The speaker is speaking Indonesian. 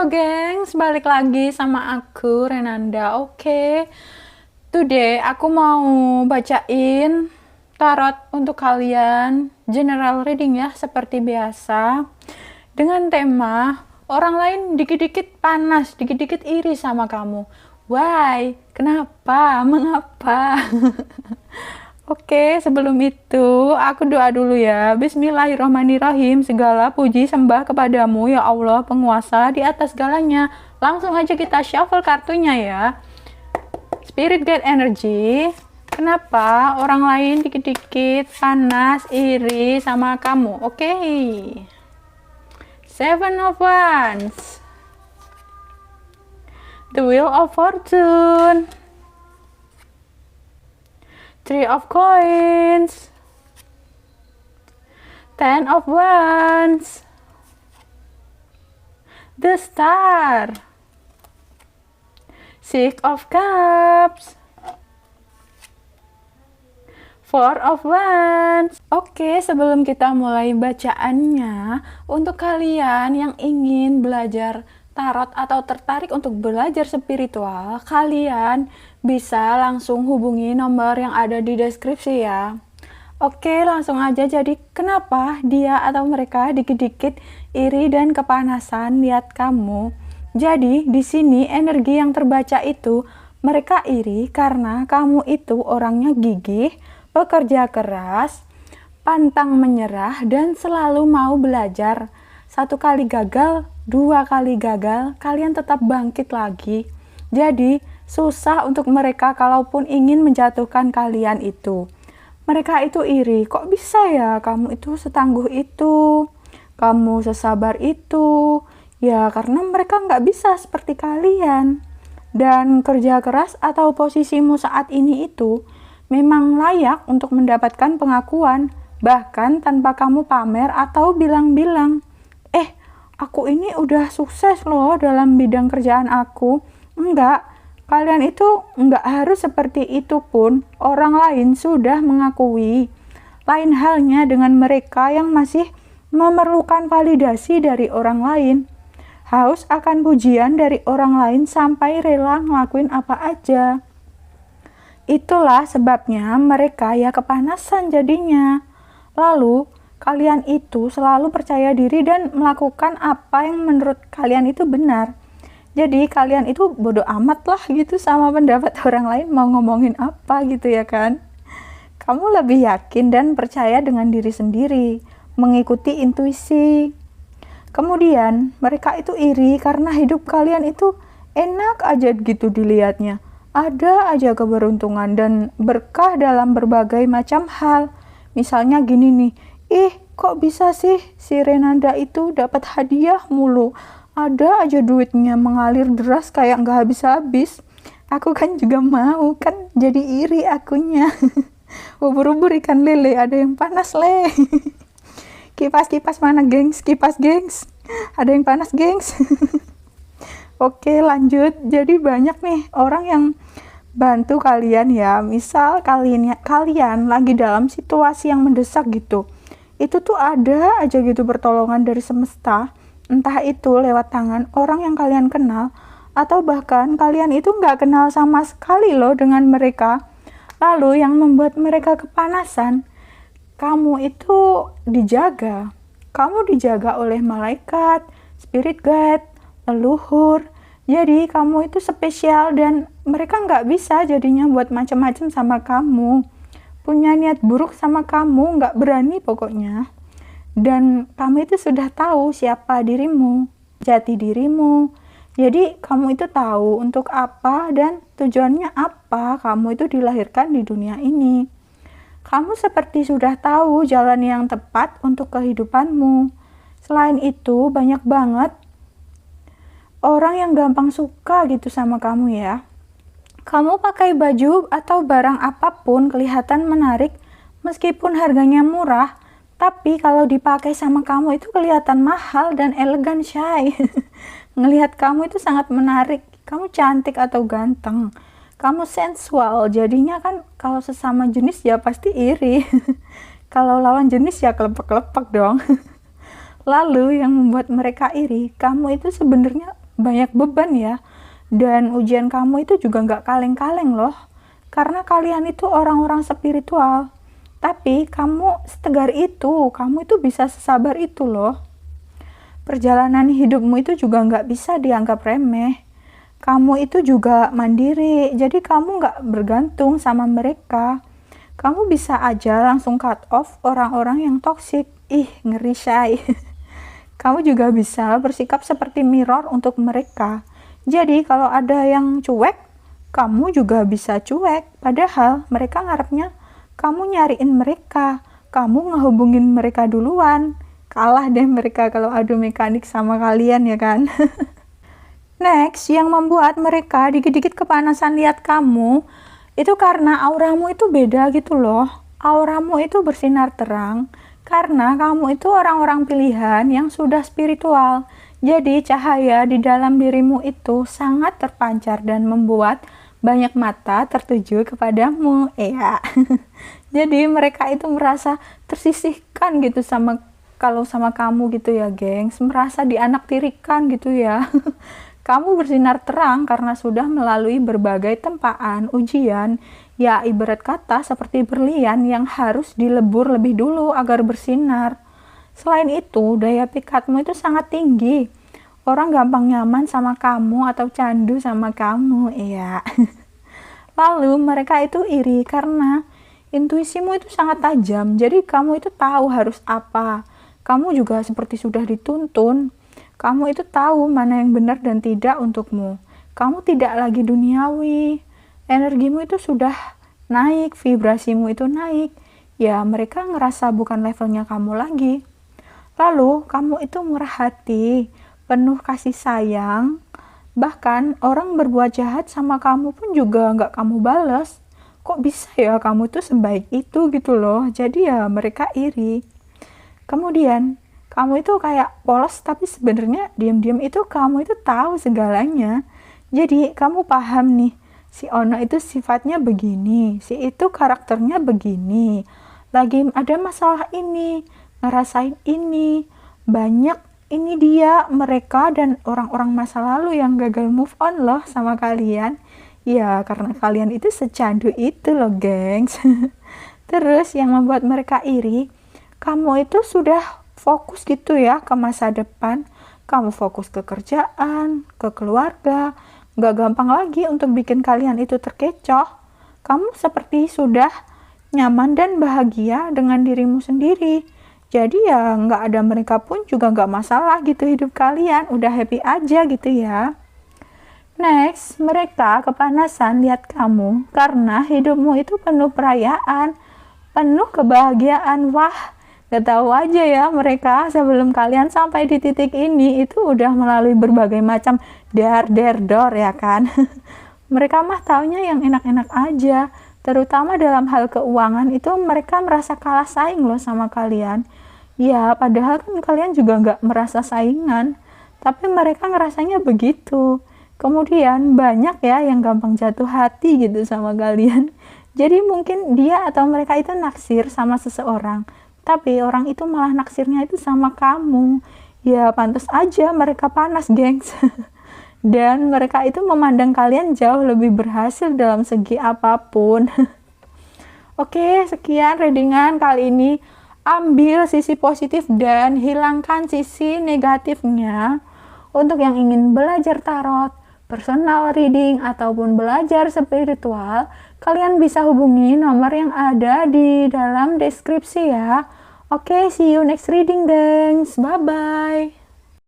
Halo gengs, balik lagi sama aku Renanda. Oke, today aku mau bacain tarot untuk kalian, general reading ya, seperti biasa, dengan tema orang lain dikit-dikit panas, dikit-dikit iri sama kamu. Why? Kenapa? Mengapa? Oke, sebelum itu aku doa dulu ya. Bismillahirrahmanirrahim. Segala puji sembah kepadamu ya Allah, penguasa di atas segalanya. Langsung aja kita shuffle kartunya ya. Spirit Guide Energy. Kenapa orang lain dikit-dikit panas, iri sama kamu? Oke. Seven of Wands. The Wheel of Fortune. Three of Coins, Ten of Wands, the Star, Six of Cups, Four of Wands. Oke, sebelum kita mulai bacaannya, untuk kalian yang ingin belajar tarot atau tertarik untuk belajar spiritual, kalian bisa langsung hubungi nomor yang ada di deskripsi ya. Oke, langsung aja. Jadi kenapa dia atau mereka dikit-dikit iri dan kepanasan lihat kamu? Jadi di sini energi yang terbaca itu mereka iri karena kamu itu orangnya gigih, pekerja keras, pantang menyerah, dan selalu mau belajar. Satu kali gagal, dua kali gagal, kalian tetap bangkit lagi. Jadi susah untuk mereka kalaupun ingin menjatuhkan kalian itu. Mereka itu iri, kok bisa ya kamu itu setangguh itu, kamu sesabar itu. Ya karena mereka nggak bisa seperti kalian. Dan kerja keras atau posisimu saat ini itu memang layak untuk mendapatkan pengakuan, bahkan tanpa kamu pamer atau bilang-bilang, aku ini udah sukses loh dalam bidang kerjaan aku. Enggak, kalian itu enggak harus seperti itu pun orang lain sudah mengakui. Lain halnya dengan mereka yang masih memerlukan validasi dari orang lain. Haus akan pujian dari orang lain sampai rela ngelakuin apa aja. Itulah sebabnya mereka ya kepanasan jadinya. Lalu kalian itu selalu percaya diri dan melakukan apa yang menurut kalian itu benar. Jadi kalian itu bodoh amat lah gitu sama pendapat orang lain mau ngomongin apa gitu ya kan. Kamu lebih yakin dan percaya dengan diri sendiri, mengikuti intuisi. Kemudian mereka itu iri karena hidup kalian itu enak aja gitu dilihatnya. Ada aja keberuntungan dan berkah dalam berbagai macam hal. Misalnya gini nih, kok bisa sih si Renanda itu dapat hadiah mulu? Ada aja duitnya mengalir deras kayak nggak habis-habis. Aku kan juga mau, kan jadi iri akunya. Ubur-ubur ikan lele, ada yang panas le. Kipas-kipas mana gengs? Kipas gengs. Ada yang panas gengs. Oke lanjut. Jadi banyak nih orang yang bantu kalian ya. Misal kalian lagi dalam situasi yang mendesak gitu. Itu tuh ada aja gitu pertolongan dari semesta, entah itu lewat tangan orang yang kalian kenal, atau bahkan kalian itu nggak kenal sama sekali loh dengan mereka. Lalu yang membuat mereka kepanasan, kamu itu dijaga. Kamu dijaga oleh malaikat, spirit guide, leluhur. Jadi kamu itu spesial dan mereka nggak bisa jadinya buat macam-macam sama kamu. Punya niat buruk sama kamu, nggak berani pokoknya. Dan kamu itu sudah tahu siapa dirimu, jati dirimu. Jadi kamu itu tahu untuk apa dan tujuannya apa kamu itu dilahirkan di dunia ini. Kamu seperti sudah tahu jalan yang tepat untuk kehidupanmu. Selain itu banyak banget orang yang gampang suka gitu sama kamu ya. Kamu pakai baju atau barang apapun kelihatan menarik meskipun harganya murah, tapi kalau dipakai sama kamu itu kelihatan mahal dan elegan shy. Ngelihat kamu itu sangat menarik, kamu cantik atau ganteng, kamu sensual, jadinya kan kalau sesama jenis ya pasti iri. Kalau lawan jenis ya kelepek-kelepek dong. Lalu yang membuat mereka iri, kamu itu sebenarnya banyak beban ya. Dan ujian kamu itu juga nggak kaleng-kaleng loh. Karena kalian itu orang-orang spiritual. Tapi kamu setegar itu, kamu itu bisa sesabar itu loh. Perjalanan hidupmu itu juga nggak bisa dianggap remeh. Kamu itu juga mandiri, jadi kamu nggak bergantung sama mereka. Kamu bisa aja langsung cut off orang-orang yang toksik. Ih, ngeri Shay. Kamu juga bisa bersikap seperti mirror untuk mereka. Jadi kalau ada yang cuek, kamu juga bisa cuek. Padahal mereka ngarepnya kamu nyariin mereka. Kamu ngehubungin mereka duluan. Kalah deh mereka kalau adu mekanik sama kalian ya kan. Next, yang membuat mereka dikit-dikit kepanasan lihat kamu, itu karena auramu itu beda gitu loh. Auramu itu bersinar terang, karena kamu itu orang-orang pilihan yang sudah spiritual. Jadi cahaya di dalam dirimu itu sangat terpancar dan membuat banyak mata tertuju kepadamu. Iya. Jadi mereka itu merasa tersisihkan gitu kalau sama kamu gitu ya gengs, merasa dianaktirikan gitu ya. Kamu bersinar terang karena sudah melalui berbagai tempaan, ujian, ya ibarat kata seperti berlian yang harus dilebur lebih dulu agar bersinar. Selain itu, daya pikatmu itu sangat tinggi. Orang gampang nyaman sama kamu atau candu sama kamu, iya. Lalu mereka itu iri karena intuisimu itu sangat tajam, jadi kamu itu tahu harus apa. Kamu juga seperti sudah dituntun. Kamu itu tahu mana yang benar dan tidak untukmu. Kamu tidak lagi duniawi. Energimu itu sudah naik, vibrasimu itu naik. Ya, mereka ngerasa bukan levelnya kamu lagi. Lalu, kamu itu murah hati, penuh kasih sayang. Bahkan, orang berbuat jahat sama kamu pun juga nggak kamu balas. Kok bisa ya kamu tuh sebaik itu gitu loh. Jadi ya mereka iri. Kemudian, kamu itu kayak polos tapi sebenarnya diam-diam itu kamu itu tahu segalanya. Jadi, kamu paham nih, si Ono itu sifatnya begini, si itu karakternya begini. Lagi ada masalah ini, ngerasain ini, banyak ini dia, mereka dan orang-orang masa lalu yang gagal move on loh sama kalian. Ya, karena kalian itu secandu itu loh, gengs. Terus yang membuat mereka iri, kamu itu sudah fokus gitu ya ke masa depan. Kamu fokus ke kerjaan, ke keluarga. Gak gampang lagi untuk bikin kalian itu terkecoh. Kamu seperti sudah nyaman dan bahagia dengan dirimu sendiri. Jadi ya gak ada mereka pun juga gak masalah gitu hidup kalian. Udah happy aja gitu ya. Next, mereka kepanasan lihat kamu karena hidupmu itu penuh perayaan, penuh kebahagiaan. Wah, gak tahu aja ya mereka sebelum kalian sampai di titik ini itu udah melalui berbagai macam dor ya kan. Mereka mah taunya yang enak-enak aja, terutama dalam hal keuangan itu mereka merasa kalah saing loh sama kalian. Ya, padahal kan kalian juga gak merasa saingan, tapi mereka ngerasanya begitu. Kemudian banyak ya yang gampang jatuh hati gitu sama kalian. Jadi mungkin dia atau mereka itu naksir sama seseorang, tapi orang itu malah naksirnya itu sama kamu. Ya pantas aja mereka panas, gengs. Dan mereka itu memandang kalian jauh lebih berhasil dalam segi apapun. Oke, sekian readingan kali ini. Ambil sisi positif dan hilangkan sisi negatifnya. Untuk yang ingin belajar tarot, personal reading, ataupun belajar spiritual, kalian bisa hubungi nomor yang ada di dalam deskripsi ya. Oke, see you next reading, gengs. Bye-bye.